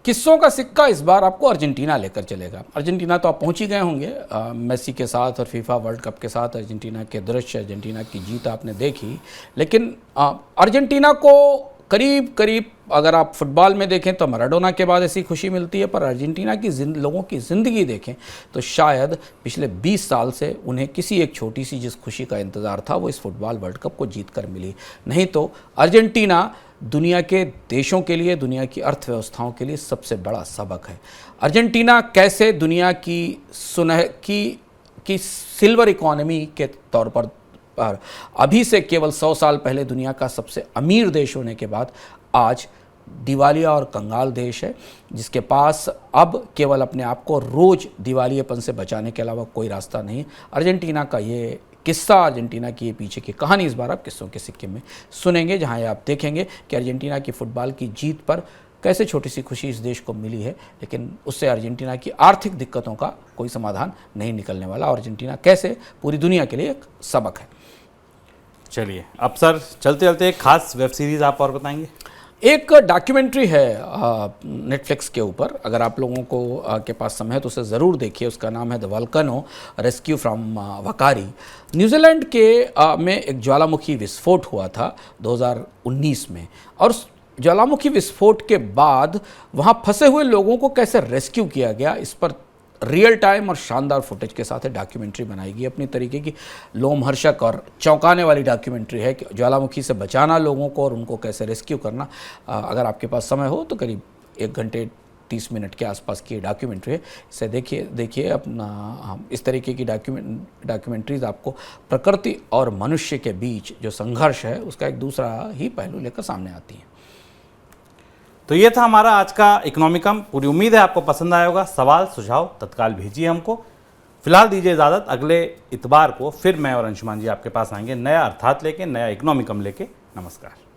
किस्सों का सिक्का इस बार आपको अर्जेंटीना लेकर चलेगा। अर्जेंटीना तो आप पहुंच ही गए होंगे मेसी के साथ और फीफा वर्ल्ड कप के साथ। अर्जेंटीना के दृश्य, अर्जेंटीना की जीत आपने देखी, लेकिन अर्जेंटीना को करीब करीब अगर आप फुटबॉल में देखें तो मैराडोना के बाद ऐसी खुशी मिलती है, पर अर्जेंटीना की लोगों की ज़िंदगी देखें तो शायद पिछले 20 साल से उन्हें किसी एक छोटी सी जिस खुशी का इंतज़ार था वो इस फुटबॉल वर्ल्ड कप को जीत कर मिली। नहीं तो अर्जेंटीना दुनिया के देशों के लिए, दुनिया की अर्थव्यवस्थाओं के लिए सबसे बड़ा सबक है। अर्जेंटीना कैसे दुनिया की सिल्वर इकॉनमी के तौर पर अभी से केवल 100 साल पहले दुनिया का सबसे अमीर देश होने के बाद आज दिवालिया और कंगाल देश है, जिसके पास अब केवल अपने आप को रोज़ दिवालियेपन से बचाने के अलावा कोई रास्ता नहीं। अर्जेंटीना का ये किस्सा, अर्जेंटीना की ये पीछे की कहानी इस बार आप किस्सों के सिक्के में सुनेंगे, जहां ये आप देखेंगे कि अर्जेंटीना की फुटबॉल की जीत पर कैसे छोटी सी खुशी इस देश को मिली है, लेकिन उससे अर्जेंटीना की आर्थिक दिक्कतों का कोई समाधान नहीं निकलने वाला। अर्जेंटीना कैसे पूरी दुनिया के लिए एक सबक है। चलिए अब सर चलते चलते एक खास वेब सीरीज़ आप और बताएंगे। एक डॉक्यूमेंट्री है नेटफ्लिक्स के ऊपर, अगर आप लोगों को के पास समय है तो उसे ज़रूर देखिए। उसका नाम है the volcano rescue from Whakaari. New Zealand के में एक ज्वालामुखी विस्फोट हुआ था 2019 में, और ज्वालामुखी विस्फोट के बाद वहाँ फंसे हुए लोगों को कैसे रेस्क्यू किया गया, इस पर रियल टाइम और शानदार फुटेज के साथ डॉक्यूमेंट्री बनाई गई। अपनी तरीके की लोमहर्षक और चौंकाने वाली डॉक्यूमेंट्री है कि ज्वालामुखी से बचाना लोगों को और उनको कैसे रेस्क्यू करना। अगर आपके पास समय हो तो करीब 1 घंटे 30 मिनट के आसपास की डॉक्यूमेंट्री है, इसे देखिए अपना। इस तरीके की डॉक्यूमेंट्रीज आपको प्रकृति और मनुष्य के बीच जो संघर्ष है उसका एक दूसरा ही पहलू लेकर सामने आती है। तो ये था हमारा आज का इकोनॉमिकम। पूरी उम्मीद है आपको पसंद आया होगा। सवाल सुझाव तत्काल भेजिए हमको। फिलहाल दीजिए इजाज़त, अगले इतवार को फिर मैं और अंशुमान जी आपके पास आएंगे नया अर्थात लेके, नया इकोनॉमिकम लेके। नमस्कार।